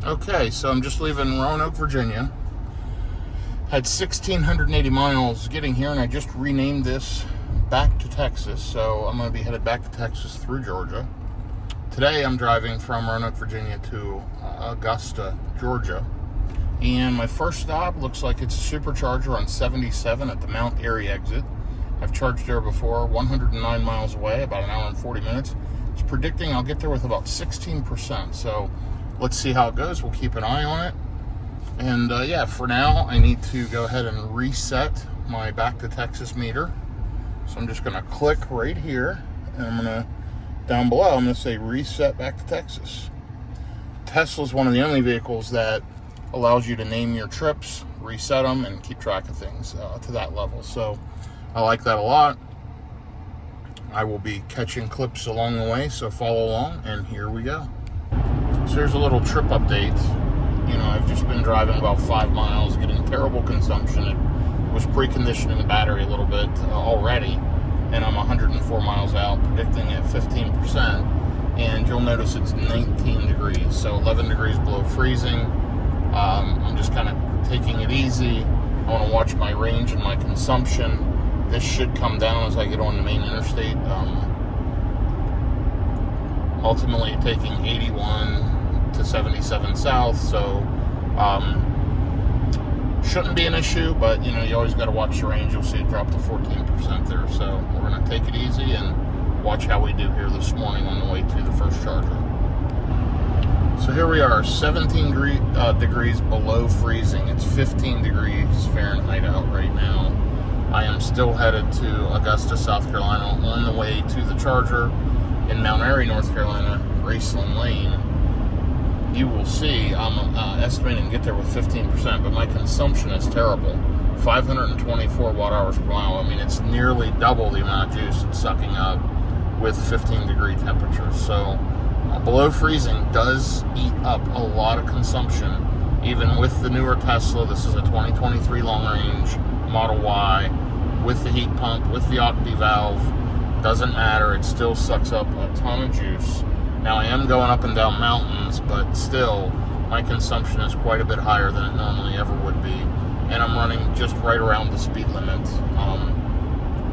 Okay, so I'm just leaving Roanoke, Virginia. Had 1,680 miles getting here, and I just renamed this back to Texas. So I'm going to be headed back to Texas through Georgia. Today I'm driving from Roanoke, Virginia to Augusta, Georgia. And my first stop looks like it's a supercharger on 77 at the Mount Airy exit. I've charged there before, 109 miles away, about an hour and 40 minutes. It's predicting I'll get there with about 16%. So let's see how it goes. We'll keep an eye on it. And yeah, for now, I need to go ahead and reset my back to Texas meter. So I'm just going to click right here, and I'm going to, down below, I'm going to say reset back to Texas. Tesla is one of the only vehicles that allows you to name your trips, reset them, and keep track of things to that level. So I like that a lot. I will be catching clips along the way, so follow along, and here we go. So here's a little trip update. You know, I've just been driving about 5 miles, getting terrible consumption. It was preconditioning the battery a little bit already, and I'm 104 miles out, predicting at 15%, and you'll notice it's 19 degrees, so 11 degrees below freezing. I'm just kind of taking it easy. I want to watch my range and my consumption. This should come down as I get on the main interstate. Ultimately taking 81 to 77 south, so shouldn't be an issue, but you know, you always got to watch the range. You'll see it drop to 14% there, so we're going to take it easy and watch how we do here this morning on the way to the first charger. So here we are, 17 degrees below freezing. It's 15 degrees Fahrenheit out right now. I am still headed to Augusta, South Carolina, on the way to the charger in Mount Airy, North Carolina, Graceland Lane. You will see I'm estimating to get there with 15%, but my consumption is terrible. 524 watt hours per mile. I mean, it's nearly double the amount of juice it's sucking up with 15 degree temperatures. So below freezing does eat up a lot of consumption. Even with the newer Tesla, this is a 2023 long range Model Y with the heat pump, with the Octi valve. Doesn't matter, it still sucks up a ton of juice. Now I am going up and down mountains, but still my consumption is quite a bit higher than it normally ever would be, and I'm running just right around the speed limit.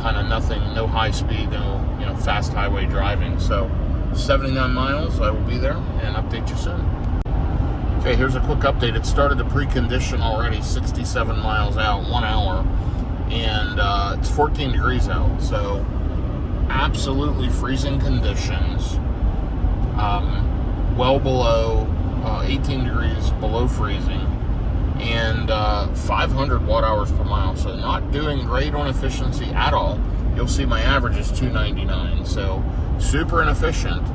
Kind of nothing, no high speed, no fast highway driving. So 79 miles, I will be there and update you soon. Okay, here's a quick update. It started to precondition already, 67 miles out, 1 hour, and it's 14 degrees out, so absolutely freezing conditions, well below 18 degrees below freezing, and 500 watt hours per mile, so not doing great on efficiency at all. You'll see my average is 299, so super inefficient.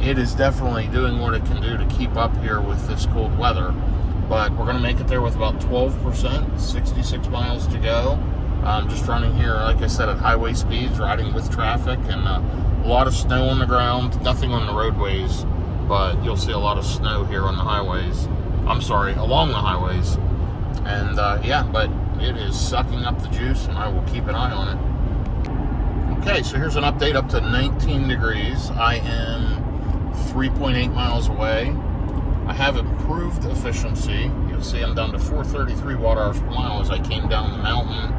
It is definitely doing what it can do to keep up here with this cold weather, but we're going to make it there with about 12%, 66 miles to go. Just running here, like I said, at highway speeds, riding with traffic, and a lot of snow on the ground, nothing on the roadways, but you'll see a lot of snow here on the highways. I'm sorry, along the highways. And yeah, but it is sucking up the juice, and I will keep an eye on it. Okay, so here's an update up to 19 degrees. I am 3.8 miles away. I have improved efficiency. You'll see I'm down to 433 watt hours per mile as I came down the mountain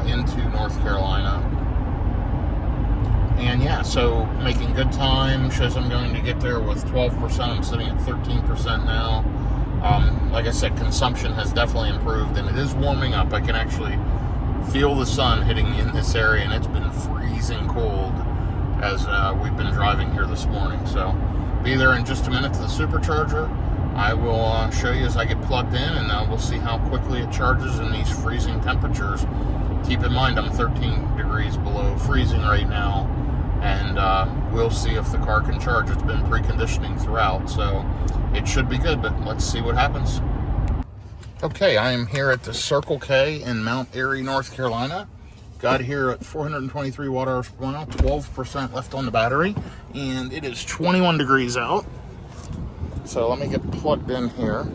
into North Carolina. And yeah, so making good time. Shows I'm going to get there with 12%. I'm sitting at 13% now. Like I said, consumption has definitely improved, and it is warming up. I can actually feel the sun hitting in this area, and it's been freezing cold as we've been driving here this morning. So be there in just a minute to the supercharger. I will show you as I get plugged in, and we'll see how quickly it charges in these freezing temperatures. Keep in mind I'm 13 degrees below freezing right now, and we'll see if the car can charge. It's been preconditioning throughout, so it should be good, but let's see what happens. Okay, I am here at the Circle K in Mount Airy, North Carolina. Got here at 423 watt hours per mile, 12% left on the battery, and it is 21 degrees out. So let me get plugged in here.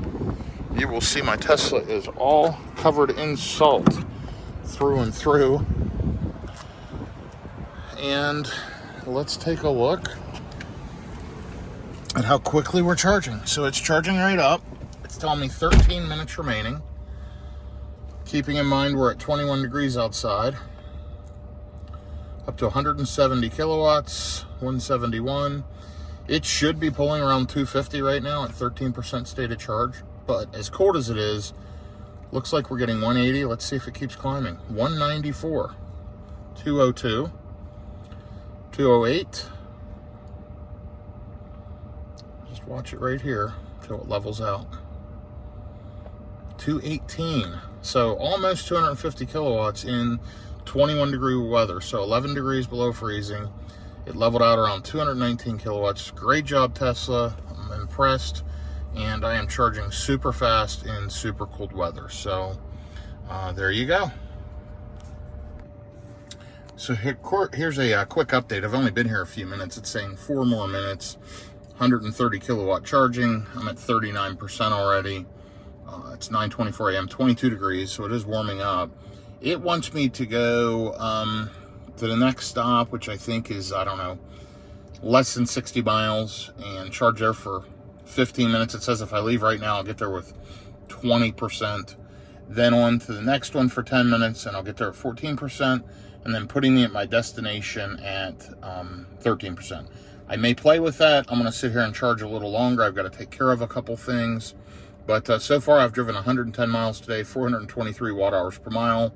You will see my Tesla is all covered in salt through and through. And let's take a look at how quickly we're charging. So it's charging right up. It's telling me 13 minutes remaining. Keeping in mind we're at 21 degrees outside. Up to 170 kilowatts, 171. It should be pulling around 250 right now at 13% state of charge. But as cold as it is, looks like we're getting 180. Let's see if it keeps climbing. 194, 202, 208. Just watch it right here till it levels out. 218. So almost 250 kilowatts in 21 degree weather. So 11 degrees below freezing. It leveled out around 219 kilowatts. Great job, Tesla. I'm impressed. And I am charging super fast in super cold weather. So there you go. So here's a quick update. I've only been here a few minutes. It's saying 4 more minutes. 130 kilowatt charging. I'm at 39% already. It's 9:24 a.m., 22 degrees, so it is warming up. It wants me to go to the next stop, which I think is, I don't know, less than 60 miles, and charge there for 15 minutes. It says if I leave right now, I'll get there with 20%. Then on to the next one for 10 minutes, and I'll get there at 14%, and then putting me at my destination at 13%. I may play with that. I'm going to sit here and charge a little longer. I've got to take care of a couple things. But so far, I've driven 110 miles today, 423 watt hours per mile.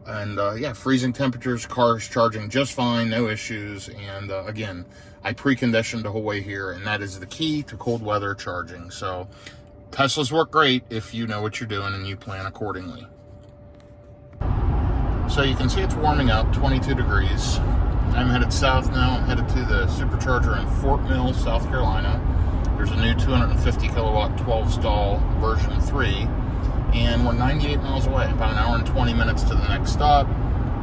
And yeah, freezing temperatures, cars charging just fine, no issues. And again, I preconditioned the whole way here, and that is the key to cold weather charging. So Teslas work great if you know what you're doing and you plan accordingly. So you can see it's warming up, 22 degrees. I'm headed south now. I'm headed to the supercharger in Fort Mill, South Carolina. There's a new 250 kilowatt 12 stall version 3, and we're 98 miles away, about an hour and 20 minutes to the next stop.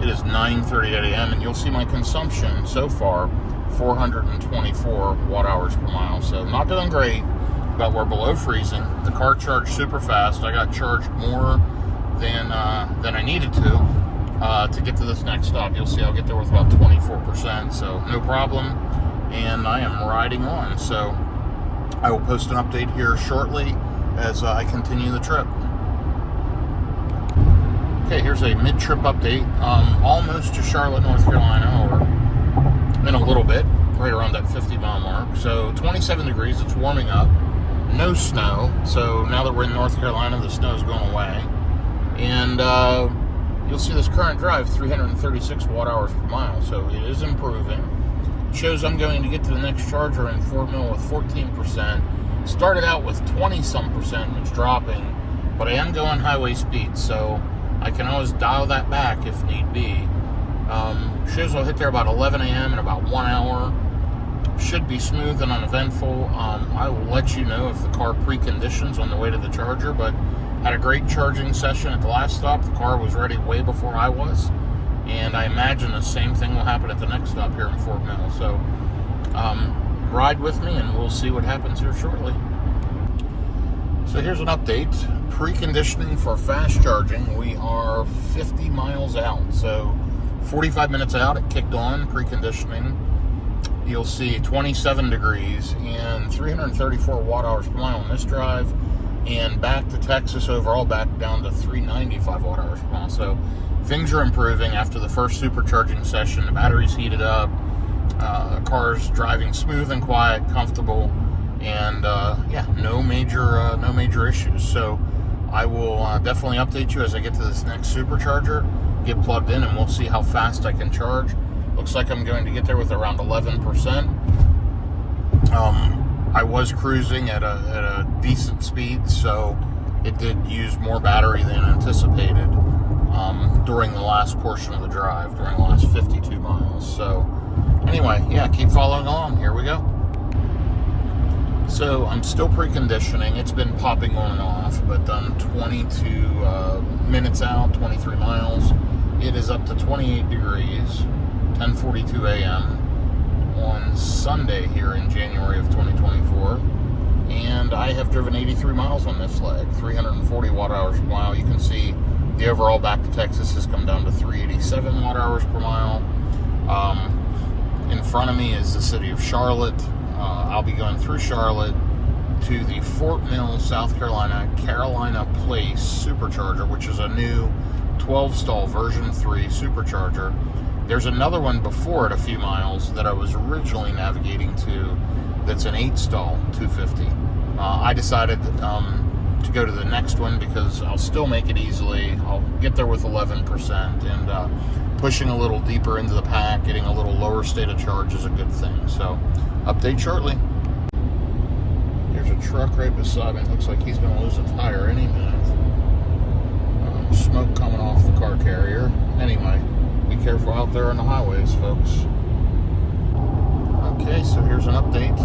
It is 9:38 a.m. and you'll see my consumption so far, 424 watt hours per mile. So not doing great, but we're below freezing. The car charged super fast. I got charged more than I needed to get to this next stop. You'll see I'll get there with about 24%, so no problem. And I am riding on. So I will post an update here shortly as I continue the trip. Okay, here's a mid-trip update. Almost to Charlotte, North Carolina, or in a little bit, right around that 50-mile mark. So 27 degrees, it's warming up. No snow. So now that we're in North Carolina, the snow's going away. And you'll see this current drive, 336 watt hours per mile. So it is improving. Shows I'm going to get to the next charger in Fort Mill with 14%. Started out with 20-some%, and it's dropping, but I am going highway speed, so I can always dial that back if need be. Shows I'll hit there about 11 a.m. in about 1 hour. Should be smooth and uneventful. I will let you know if the car preconditions on the way to the charger, but had a great charging session at the last stop. The car was ready way before I was. And I imagine the same thing will happen at the next stop here in Fort Mill. So ride with me and we'll see what happens here shortly. So here's an update. Preconditioning for fast charging. We are 50 miles out. So 45 minutes out, it kicked on preconditioning. You'll see 27 degrees and 334 watt hours per mile on this drive. And back to Texas overall, back down to 395 watt hours per mile. So things are improving after the first supercharging session. The battery's heated up. The car's driving smooth and quiet, comfortable, and yeah, no major issues. So I will definitely update you as I get to this next supercharger, get plugged in, and we'll see how fast I can charge. Looks like I'm going to get there with around 11%. I was cruising at a decent speed, so it did use more battery than anticipated during the last portion of the drive, during the last 52 miles. So anyway, yeah, keep following along. Here we go. So I'm still preconditioning. It's been popping on and off, but I'm 22 minutes out, 23 miles. It is up to 28 degrees, 10:42 a.m. on Sunday here in January of 2024. And I have driven 83 miles on this leg, 340 watt hours per mile. You can see the overall back to Texas has come down to 387 watt hours per mile. In front of me is the city of Charlotte. I'll be going through Charlotte to the Fort Mill, South Carolina, Carolina Place supercharger, which is a new 12-stall version 3 supercharger. There's another one before it a few miles that I was originally navigating to that's an 8-stall 250. I decided to go to the next one because I'll still make it easily. I'll get there with 11%, and pushing a little deeper into the pack, getting a little lower state of charge is a good thing. So, update shortly. There's a truck right beside me. It looks like he's going to lose a tire any minute. Smoke coming off the car carrier. Anyway, be careful out there on the highways, folks. Okay, so here's an update.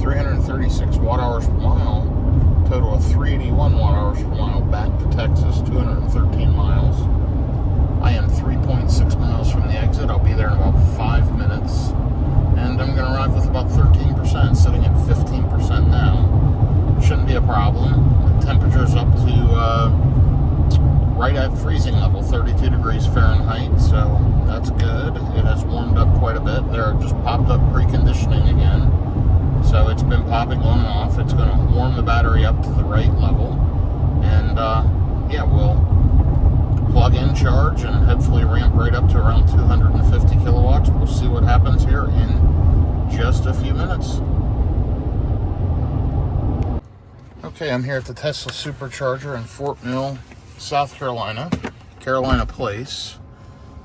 336 watt-hours per mile. Total of 381 watt-hours per mile back to Texas, 213 miles. I am 3.6 miles from the exit. I'll be there in about 5 minutes. And I'm going to arrive with about 13%, sitting at 15% now. Shouldn't be a problem. The temperature's up to right at freezing level, 32 degrees Fahrenheit, so that's good. It has warmed up quite a bit. There just popped up preconditioning again. So it's been popping on and off. It's going to warm the battery up to the right level. And yeah, we'll plug in, charge, and hopefully ramp right up to around 250 kilowatts. We'll see what happens here in just a few minutes. Okay, I'm here at the Tesla Supercharger in Fort Mill, South Carolina, Carolina Place,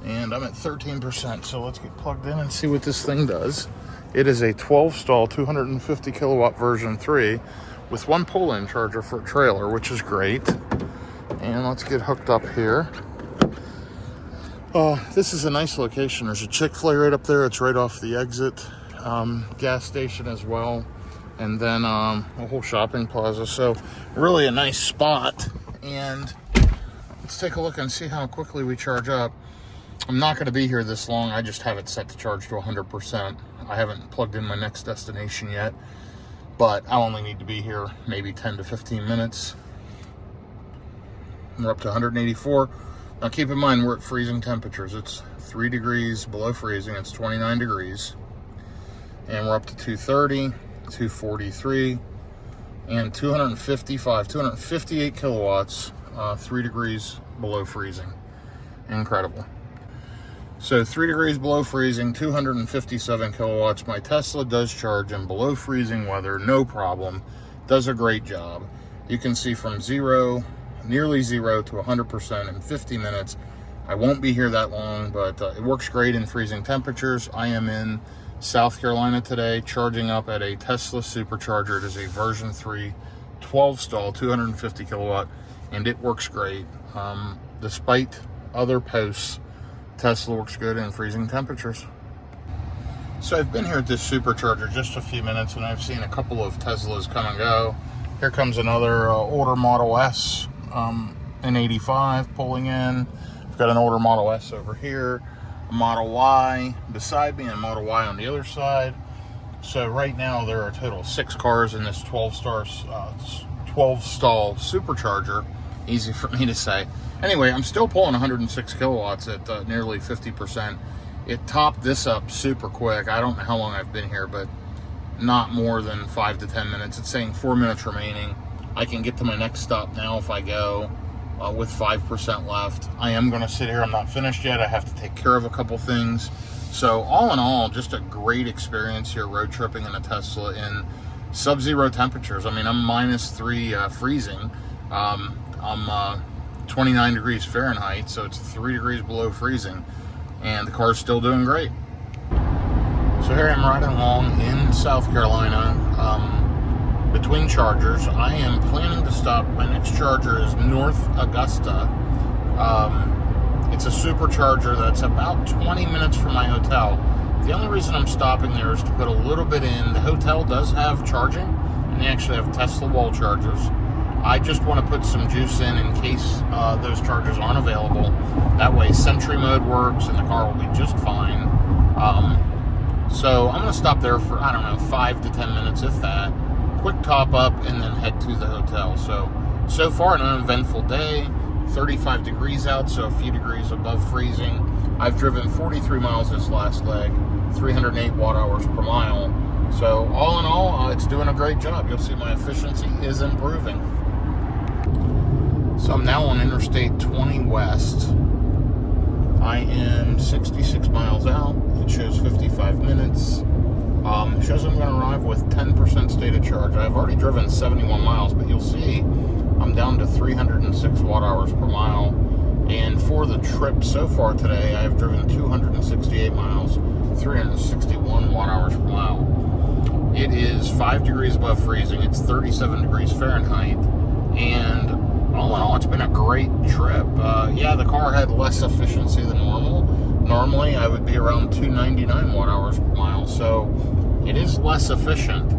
and I'm at 13%, so let's get plugged in and see what this thing does. It is a 12-stall, 250 kilowatt version 3 with one pull-in charger for a trailer, which is great. And let's get hooked up here. This is a nice location. There's a Chick-fil-A right up there. It's right off the exit. Gas station as well. And then a whole shopping plaza. So really a nice spot. And let's take a look and see how quickly we charge up. I'm not going to be here this long. I just have it set to charge to 100%. I haven't plugged in my next destination yet, but I only need to be here maybe 10 to 15 minutes. We're up to 184. Now keep in mind, we're at freezing temperatures. It's 3 degrees below freezing. It's 29 degrees. And we're up to 230, 243, and 258 kilowatts, 3 degrees below freezing. Incredible. So 3 degrees below freezing, 257 kilowatts. My Tesla does charge in below freezing weather, no problem. Does a great job. You can see from nearly zero to 100% in 50 minutes. I won't be here that long, but it works great in freezing temperatures. I am in South Carolina today, charging up at a Tesla Supercharger. It is a version 3, 12-stall, 250 kilowatt, and it works great. Despite other posts, Tesla works good in freezing temperatures. So I've been here at this supercharger just a few minutes, and I've seen a couple of Teslas come and go. Here comes another older Model S in 85 pulling in. I've got an older Model S over here, a Model Y beside me, and a Model Y on the other side. So right now there are a total of 6 cars in this 12-stall supercharger. Easy for me to say. Anyway, I'm still pulling 106 kilowatts at nearly 50%. It topped this up super quick. I don't know how long I've been here, but not more than 5 to 10 minutes. It's saying 4 minutes remaining. I can get to my next stop now if I go with 5% left. I am going to sit here. I'm not finished yet. I have to take care of a couple things. So all in all, just a great experience here road tripping in a Tesla in sub-zero temperatures. I mean, I'm -3 freezing. I'm 29 degrees Fahrenheit, so it's 3 degrees below freezing, and the car's still doing great. So here I'm riding along in South Carolina between chargers. I am planning to stop. My next charger is North Augusta. It's a supercharger that's about 20 minutes from my hotel. The only reason I'm stopping there is to put a little bit in. The hotel does have charging, and they actually have Tesla wall chargers. I just want to put some juice in case those chargers aren't available. That way Sentry mode works and the car will be just fine. So I'm going to stop there for, 5 to 10 minutes, if that. Quick top up and then head to the hotel. So far an uneventful day. 35 degrees out, so a few degrees above freezing. I've driven 43 miles this last leg. 308 watt hours per mile. So all in all, it's doing a great job. You'll see my efficiency is improving. So I'm now on Interstate 20 West. I am 66 miles out. It shows 55 minutes. It shows I'm going to arrive with 10% state of charge. I've already driven 71 miles, but you'll see I'm down to 306 watt hours per mile. And for the trip so far today, I have driven 268 miles, 361 watt hours per mile. It is 5 degrees above freezing. It's 37 degrees Fahrenheit. And all in all, it's been a great trip. Yeah, the car had less efficiency than normal. Normally, I would be around 299 watt hours per mile. So it is less efficient.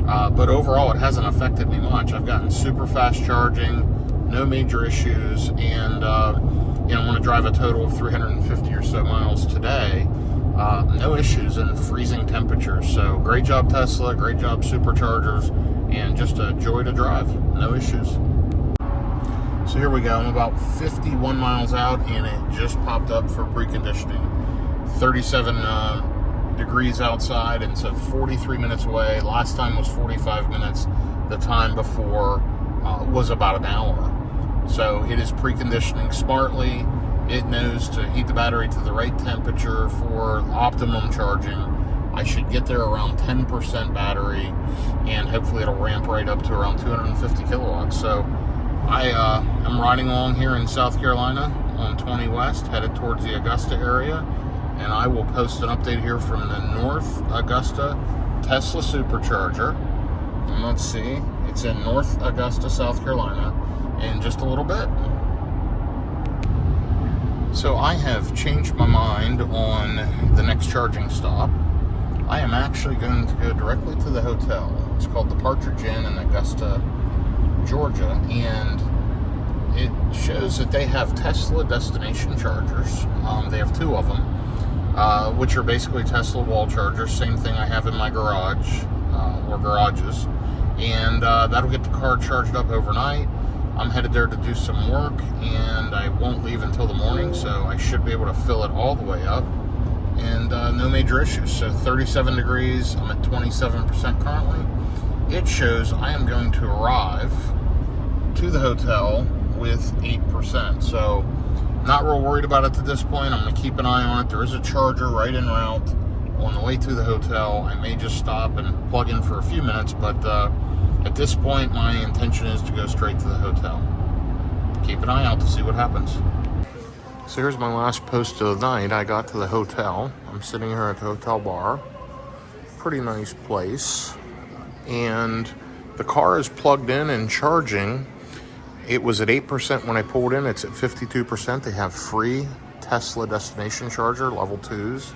But overall, it hasn't affected me much. I've gotten super fast charging, no major issues, and I'm going to drive a total of 350 or so miles today. No issues in freezing temperatures. So great job, Tesla. Great job, superchargers, and just a joy to drive. No issues. So here we go. I'm about 51 miles out, and it just popped up for preconditioning. 37 degrees outside, and so 43 minutes away. Last time was 45 minutes. The time before was about an hour. So it is preconditioning smartly. It knows to heat the battery to the right temperature for optimum charging. I should get there around 10% battery, and hopefully it'll ramp right up to around 250 kilowatts. So I'm riding along here in South Carolina on 20 West, headed towards the Augusta area, and I will post an update here from the North Augusta Tesla Supercharger. And let's see, it's in North Augusta, South Carolina, in just a little bit. So I have changed my mind on the next charging stop. I am actually going to go directly to the hotel. It's called the Partridge Inn in Augusta, Georgia, and it shows that they have Tesla destination chargers. They have 2 of them, which are basically Tesla wall chargers. Same thing I have in my garage, or garages, and that'll get the car charged up overnight. I'm headed there to do some work, and I won't leave until the morning, so I should be able to fill it all the way up, and no major issues. So 37 degrees, I'm at 27% currently. It shows I am going to arrive to the hotel with 8%. So not real worried about it at this point. I'm going to keep an eye on it. There is a charger right en route on the way to the hotel. I may just stop and plug in for a few minutes, but at this point, my intention is to go straight to the hotel. Keep an eye out to see what happens. So here's my last post of the night. I got to the hotel. I'm sitting here at the hotel bar. Pretty nice place. And the car is plugged in and charging. It was at 8% when I pulled in. It's at 52%. They have free Tesla destination charger, level 2s.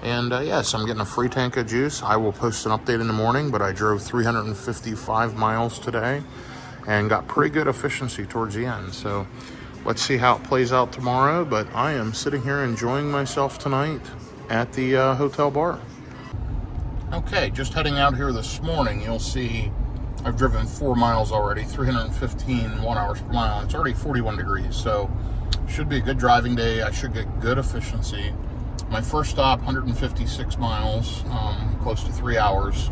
And yes, I'm getting a free tank of juice. I will post an update in the morning, but I drove 355 miles today and got pretty good efficiency towards the end. So let's see how it plays out tomorrow. But I am sitting here enjoying myself tonight at the hotel bar. Okay, just heading out here this morning, you'll see I've driven 4 miles already, 315 watt hours per mile. It's already 41 degrees, so should be a good driving day. I should get good efficiency. My first stop, 156 miles, close to 3 hours,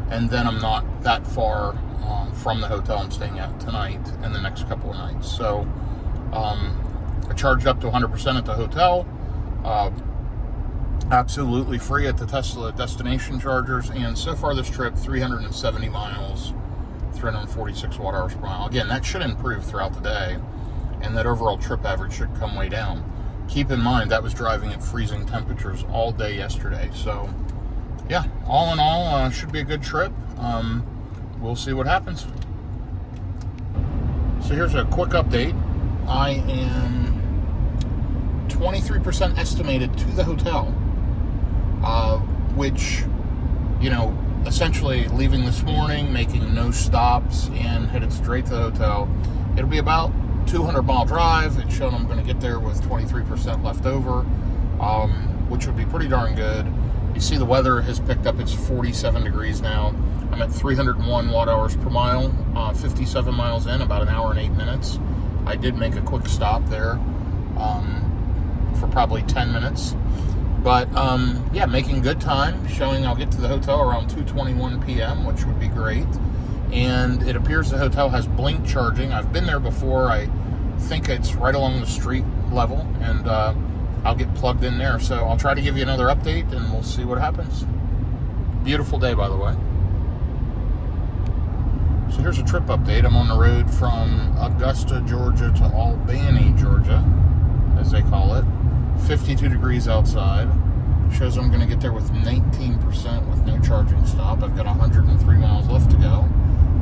and then I'm not that far from the hotel I'm staying at tonight and the next couple of nights. So I charged up to 100% at the hotel, absolutely free at the Tesla destination chargers, and so far this trip, 370 miles, 346 watt hours per mile. Again, that should improve throughout the day, and that overall trip average should come way down. Keep in mind, that was driving at freezing temperatures all day yesterday. So, yeah, all in all, should be a good trip. We'll see what happens. So here's a quick update. I am 23% estimated to the hotel, which, you know, essentially leaving this morning, making no stops, and headed straight to the hotel. It'll be about 200-mile drive. It's shown I'm going to get there with 23% left over, which would be pretty darn good. You see the weather has picked up. It's 47 degrees now. I'm at 301 watt hours per mile, 57 miles in, about an hour and 8 minutes. I did make a quick stop there for probably 10 minutes. But yeah, making good time, showing I'll get to the hotel around 2:21 p.m., which would be great. And it appears the hotel has Blink charging. I've been there before. I think it's right along the street level, and I'll get plugged in there. So I'll try to give you another update, and we'll see what happens. Beautiful day, by the way. So here's a trip update. I'm on the road from Augusta, Georgia to Albany, Georgia, as they call it. 52 degrees outside. Shows I'm going to get there with 19% with no charging stop. I've got 103 miles left to go.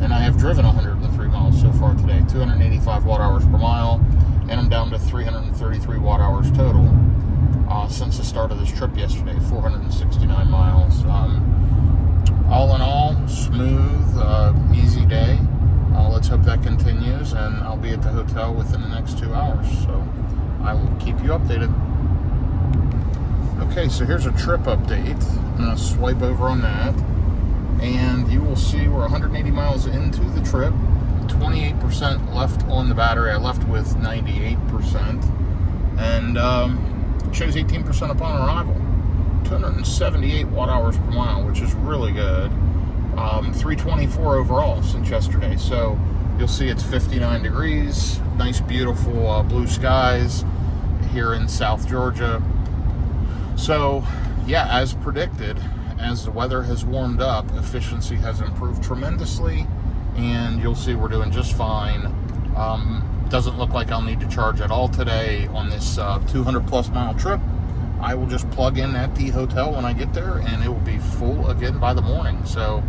And I have driven 103 miles so far today. 285 watt hours per mile. And I'm down to 333 watt hours total since the start of this trip yesterday. 469 miles. All in all, smooth, easy day. Let's hope that continues. And I'll be at the hotel within the next 2 hours. So I will keep you updated. Okay, so here's a trip update. I'm going to swipe over on that, and you will see we're 180 miles into the trip, 28% left on the battery. I left with 98%, and it shows 18% upon arrival. 278 watt hours per mile, which is really good. 324 overall since yesterday, so you'll see it's 59 degrees, nice beautiful blue skies here in South Georgia. So, yeah, as predicted, as the weather has warmed up, efficiency has improved tremendously, and you'll see we're doing just fine. Doesn't look like I'll need to charge at all today on this 200 plus mile trip. I will just plug in at the hotel when I get there, and it will be full again by the morning. So,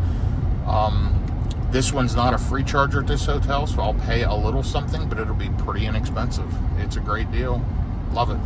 this one's not a free charger at this hotel, so I'll pay a little something, but it'll be pretty inexpensive. It's a great deal. Love it.